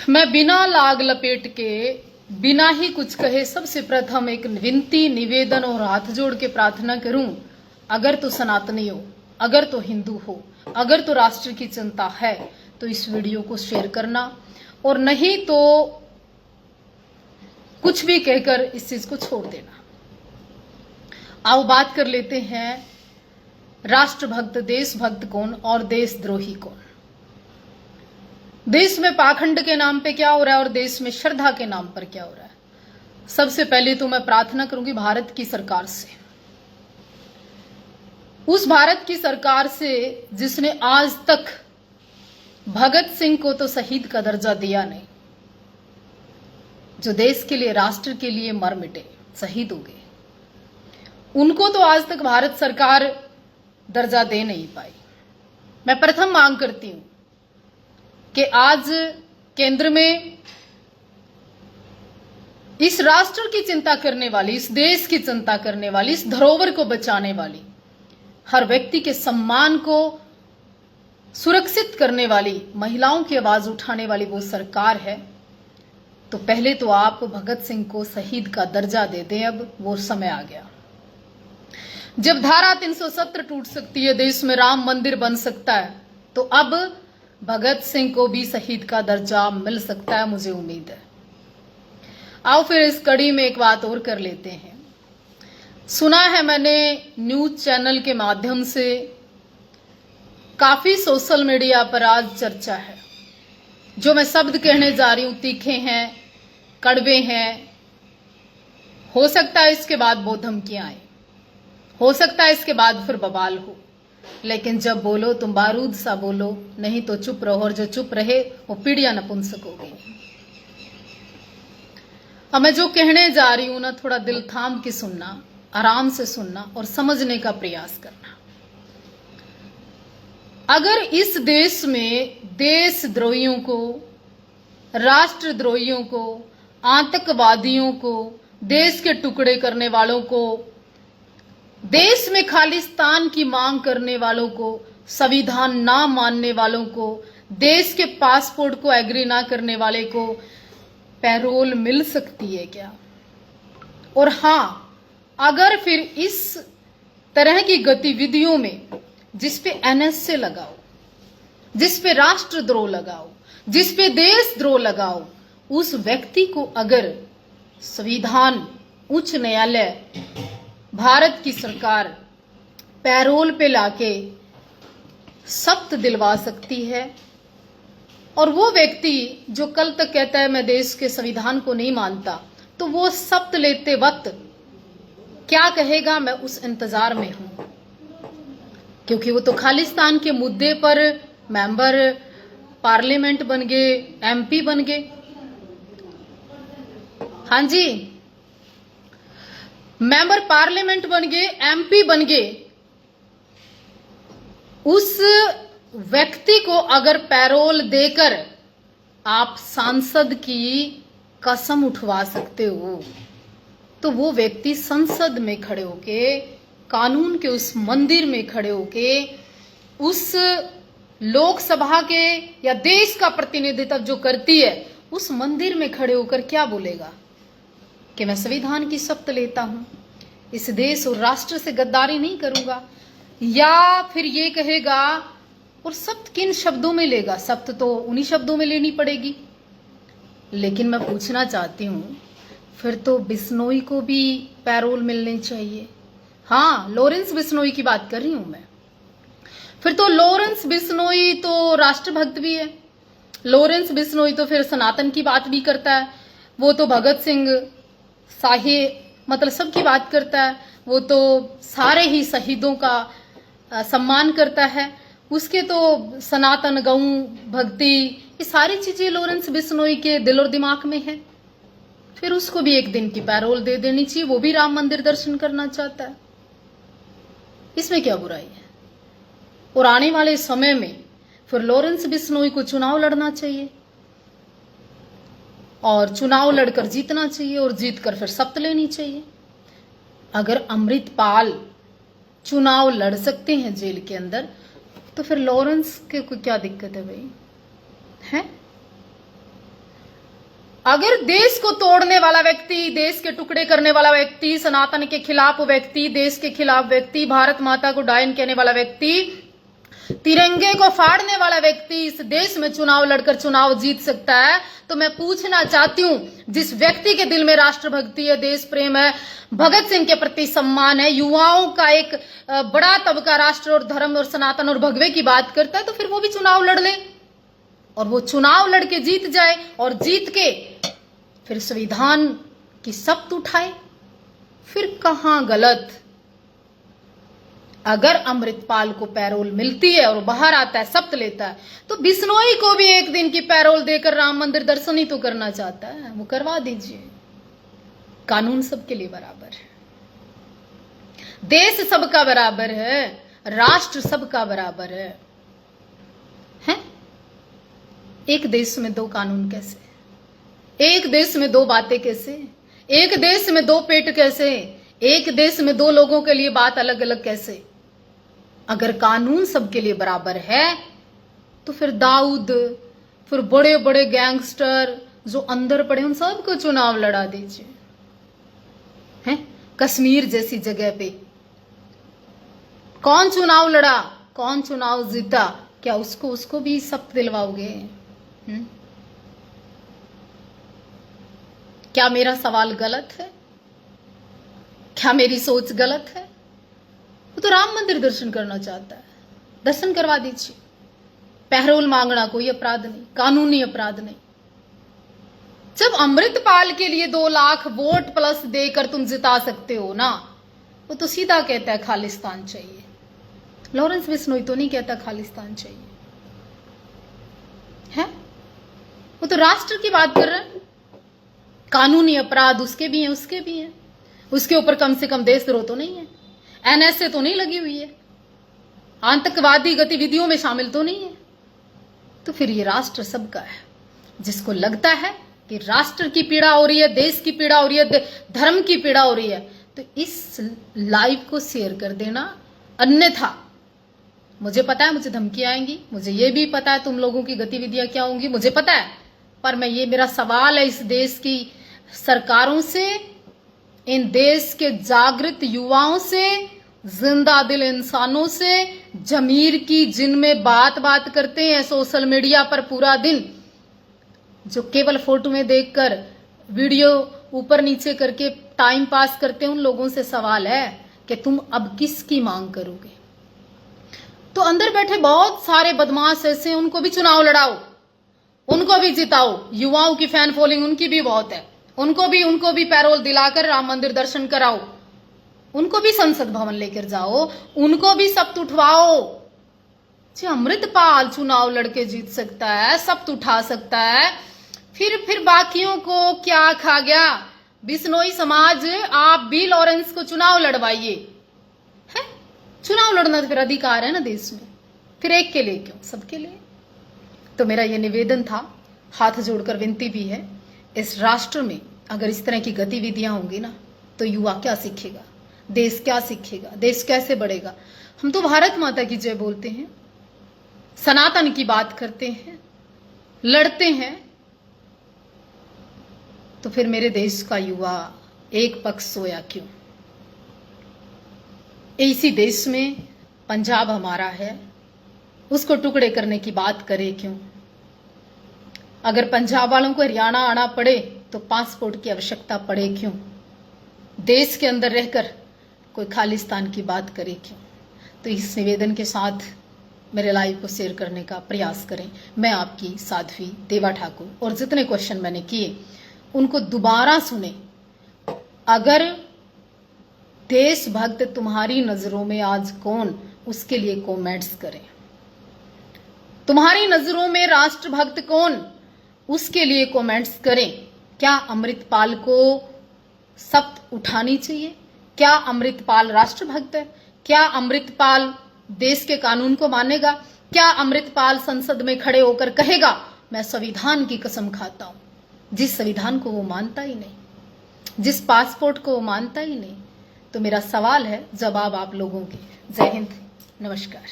मैं बिना लाग लपेट के बिना ही कुछ कहे सबसे प्रथम एक विनती निवेदन और हाथ जोड़ के प्रार्थना करूं, अगर तो सनातनी हो, अगर तो हिंदू हो, अगर तो राष्ट्र की चिंता है तो इस वीडियो को शेयर करना, और नहीं तो कुछ भी कहकर इस चीज को छोड़ देना। आओ बात कर लेते हैं राष्ट्रभक्त देशभक्त कौन और देशद्रोही कौन। देश में पाखंड के नाम पे क्या हो रहा है और देश में श्रद्धा के नाम पर क्या हो रहा है। सबसे पहले तो मैं प्रार्थना करूंगी भारत की सरकार से, उस भारत की सरकार से जिसने आज तक भगत सिंह को तो शहीद का दर्जा दिया नहीं, जो देश के लिए राष्ट्र के लिए मर मिटे, शहीद हो गए, उनको तो आज तक भारत सरकार दर्जा दे नहीं पाई। मैं प्रथम मांग करती हूं कि आज केंद्र में इस राष्ट्र की चिंता करने वाली, इस देश की चिंता करने वाली, इस धरोहर को बचाने वाली, हर व्यक्ति के सम्मान को सुरक्षित करने वाली, महिलाओं की आवाज उठाने वाली वो सरकार है, तो पहले तो आप भगत सिंह को शहीद का दर्जा दे दें। अब वो समय आ गया जब धारा 370 टूट सकती है, देश में राम मंदिर बन सकता है, तो अब भगत सिंह को भी शहीद का दर्जा मिल सकता है, मुझे उम्मीद है। आओ फिर इस कड़ी में एक बात और कर लेते हैं। सुना है मैंने न्यूज चैनल के माध्यम से, काफी सोशल मीडिया पर आज चर्चा है, जो मैं शब्द कहने जा रही हूं तीखे हैं, कड़वे हैं, हो सकता है इसके बाद वो धमकियां आए, हो सकता है इसके बाद फिर बवाल हो, लेकिन जब बोलो तुम बारूद सा बोलो, नहीं तो चुप रहो, और जो चुप रहे वो पीढ़ियां नपुंसक होगी। अब मैं जो कहने जा रही हूं ना, थोड़ा दिल थाम के सुनना, आराम से सुनना और समझने का प्रयास करना। अगर इस देश में देशद्रोहियों को, राष्ट्रद्रोहियों को, आतंकवादियों को, देश के टुकड़े करने वालों को, देश में खालिस्तान की मांग करने वालों को, संविधान ना मानने वालों को, देश के पासपोर्ट को एग्री ना करने वाले को पैरोल मिल सकती है क्या? और हां, अगर फिर इस तरह की गतिविधियों में जिस पे एनएसए लगाओ, जिस पे राष्ट्रद्रोह लगाओ, जिस पे देशद्रोह लगाओ, उस व्यक्ति को अगर संविधान, उच्च न्यायालय, भारत की सरकार पैरोल पे लाके सख्त दिलवा सकती है, और वो व्यक्ति जो कल तक कहता है मैं देश के संविधान को नहीं मानता, तो वो शपथ लेते वक्त क्या कहेगा, मैं उस इंतजार में हूं, क्योंकि वो तो खालिस्तान के मुद्दे पर मेंबर पार्लियामेंट बन गए, एमपी बन गए। हां जी, मेंबर पार्लियामेंट बन गए, एमपी बन गए। उस व्यक्ति को अगर पैरोल देकर आप सांसद की कसम उठवा सकते हो, तो वो व्यक्ति संसद में खड़े होके, कानून के उस मंदिर में खड़े होके, उस लोकसभा के या देश का प्रतिनिधित्व जो करती है उस मंदिर में खड़े होकर क्या बोलेगा कि मैं संविधान की शपथ लेता हूं, इस देश और राष्ट्र से गद्दारी नहीं करूंगा, या फिर ये कहेगा, और शपथ किन शब्दों में लेगा? शपथ तो उन्हीं शब्दों में लेनी पड़ेगी। लेकिन मैं पूछना चाहती हूं, फिर तो बिश्नोई को भी पैरोल मिलनी चाहिए। हाँ, लॉरेंस बिश्नोई की बात कर रही हूं मैं। फिर तो लॉरेंस बिश्नोई तो राष्ट्रभक्त भी है, लॉरेंस बिश्नोई तो फिर सनातन की बात भी करता है, वो तो भगत सिंह, शाही, मतलब सबकी बात करता है, वो तो सारे ही शहीदों का सम्मान करता है, उसके तो सनातन, गौ भक्ति, ये सारी चीजें लॉरेंस बिश्नोई के दिल और दिमाग में है। फिर उसको भी एक दिन की पैरोल दे देनी चाहिए, वो भी राम मंदिर दर्शन करना चाहता है, इसमें क्या बुराई है? और आने वाले समय में फिर लॉरेंस बिश्नोई को चुनाव लड़ना चाहिए, और चुनाव लड़कर जीतना चाहिए, और जीतकर फिर शपथ लेनी चाहिए। अगर अमृतपाल चुनाव लड़ सकते हैं जेल के अंदर, तो फिर लॉरेंस के को क्या दिक्कत है भाई? है अगर देश को तोड़ने वाला व्यक्ति, देश के टुकड़े करने वाला व्यक्ति, सनातन के खिलाफ व्यक्ति, देश के खिलाफ व्यक्ति, भारत माता को डायन कहने वाला व्यक्ति, तिरंगे को फाड़ने वाला व्यक्ति इस देश में चुनाव लड़कर चुनाव जीत सकता है, तो मैं पूछना चाहती हूं, जिस व्यक्ति के दिल में राष्ट्रभक्ति है, देश प्रेम है, भगत सिंह के प्रति सम्मान है, युवाओं का एक बड़ा तबका राष्ट्र और धर्म और सनातन और भगवे की बात करता है, तो फिर वो भी चुनाव लड़ ले और वो चुनाव लड़के जीत जाए और जीत के फिर संविधान की शपथ उठाए। फिर कहां गलत? अगर अमृतपाल को पैरोल मिलती है और बाहर आता है, शपथ लेता है, तो बिश्नोई को भी एक दिन की पैरोल देकर राम मंदिर दर्शन ही तो करना चाहता है, वो करवा दीजिए। कानून सबके लिए बराबर है, देश सबका बराबर है, राष्ट्र सबका बराबर है? एक देश में दो कानून कैसे? एक देश में दो बातें कैसे? एक देश में दो पेट कैसे? एक देश में दो लोगों के लिए बात अलग अलग कैसे? अगर कानून सबके लिए बराबर है तो फिर दाऊद, फिर बड़े बड़े गैंगस्टर जो अंदर पड़े, उन सबको चुनाव लड़ा दीजिए। हैं? कश्मीर जैसी जगह पे कौन चुनाव लड़ा, कौन चुनाव जीता? क्या उसको भी शपथ दिलवाओगे? क्या मेरा सवाल गलत है? क्या मेरी सोच गलत है? वो तो राम मंदिर दर्शन करना चाहता है, दर्शन करवा दीजिए। पैरोल मांगना कोई अपराध नहीं, कानूनी अपराध नहीं। जब अमृतपाल के लिए 2 लाख वोट प्लस देकर तुम जिता सकते हो ना, वो तो सीधा कहता है खालिस्तान चाहिए। लॉरेंस बिश्नोई तो नहीं कहता खालिस्तान चाहिए है, वो तो राष्ट्र की बात कर रहा है। कानूनी अपराध उसके भी हैं, उसके भी हैं। उसके ऊपर कम से कम देशद्रोह तो नहीं है, एनएसए तो नहीं लगी हुई है, आतंकवादी गतिविधियों में शामिल तो नहीं है। तो फिर ये राष्ट्र सबका है। जिसको लगता है कि राष्ट्र की पीड़ा हो रही है, देश की पीड़ा हो रही है, धर्म की पीड़ा हो रही है, तो इस लाइव को शेयर कर देना। अन्यथा मुझे पता है मुझे धमकियां आएंगी, मुझे ये भी पता है तुम लोगों की गतिविधियां क्या होंगी, मुझे पता है। पर मेरा सवाल है इस देश की सरकारों से, इन देश के जागृत युवाओं से, जिंदा दिल इंसानों से, जमीर की, जिनमें बात करते हैं सोशल मीडिया पर पूरा दिन, जो केवल फोटो में देखकर वीडियो ऊपर नीचे करके टाइम पास करते हैं, उन लोगों से सवाल है कि तुम अब किसकी मांग करोगे? तो अंदर बैठे बहुत सारे बदमाश ऐसे, उनको भी चुनाव लड़ाओ, उनको भी जिताओ। युवाओं की फैन फॉलोइंग उनकी भी बहुत है, उनको भी पैरोल दिलाकर राम मंदिर दर्शन कराओ, उनको भी संसद भवन लेकर जाओ, उनको भी शपथ उठवाओ। जी, अमृतपाल चुनाव लड़के जीत सकता है, शपथ उठा सकता है, फिर बाकियों को क्या खा गया? बिश्नोई समाज, आप भी लॉरेंस को चुनाव लड़वाइए। है चुनाव लड़ना तो फिर अधिकार है ना देश में, फिर एक के लिए क्यों, सबके लिए। तो मेरा ये निवेदन था, हाथ जोड़कर विनती भी है, इस राष्ट्र में अगर इस तरह की गतिविधियां होंगी ना, तो युवा क्या सीखेगा, देश क्या सीखेगा, देश कैसे बढ़ेगा? हम तो भारत माता की जय बोलते हैं, सनातन की बात करते हैं, लड़ते हैं, तो फिर मेरे देश का युवा एक पक्ष सोया क्यों? इसी देश में पंजाब हमारा है, उसको टुकड़े करने की बात करे क्यों? अगर पंजाब वालों को हरियाणा आना पड़े तो पासपोर्ट की आवश्यकता पड़े क्यों? देश के अंदर रहकर कोई खालिस्तान की बात करे क्यों? तो इस निवेदन के साथ मेरे लाइव को शेयर करने का प्रयास करें। मैं आपकी साध्वी देवा ठाकुर, और जितने क्वेश्चन मैंने किए उनको दोबारा सुने। अगर देशभक्त तुम्हारी नजरों में आज कौन, उसके लिए कमेंट्स करें। तुम्हारी नजरों में राष्ट्रभक्त कौन, उसके लिए कमेंट्स करें। क्या अमृतपाल को शपथ उठानी चाहिए? क्या अमृतपाल राष्ट्रभक्त है? क्या अमृतपाल देश के कानून को मानेगा? क्या अमृतपाल संसद में खड़े होकर कहेगा मैं संविधान की कसम खाता हूं? जिस संविधान को वो मानता ही नहीं, जिस पासपोर्ट को वो मानता ही नहीं। तो मेरा सवाल है, जवाब आप लोगों के। जय हिंद, नमस्कार।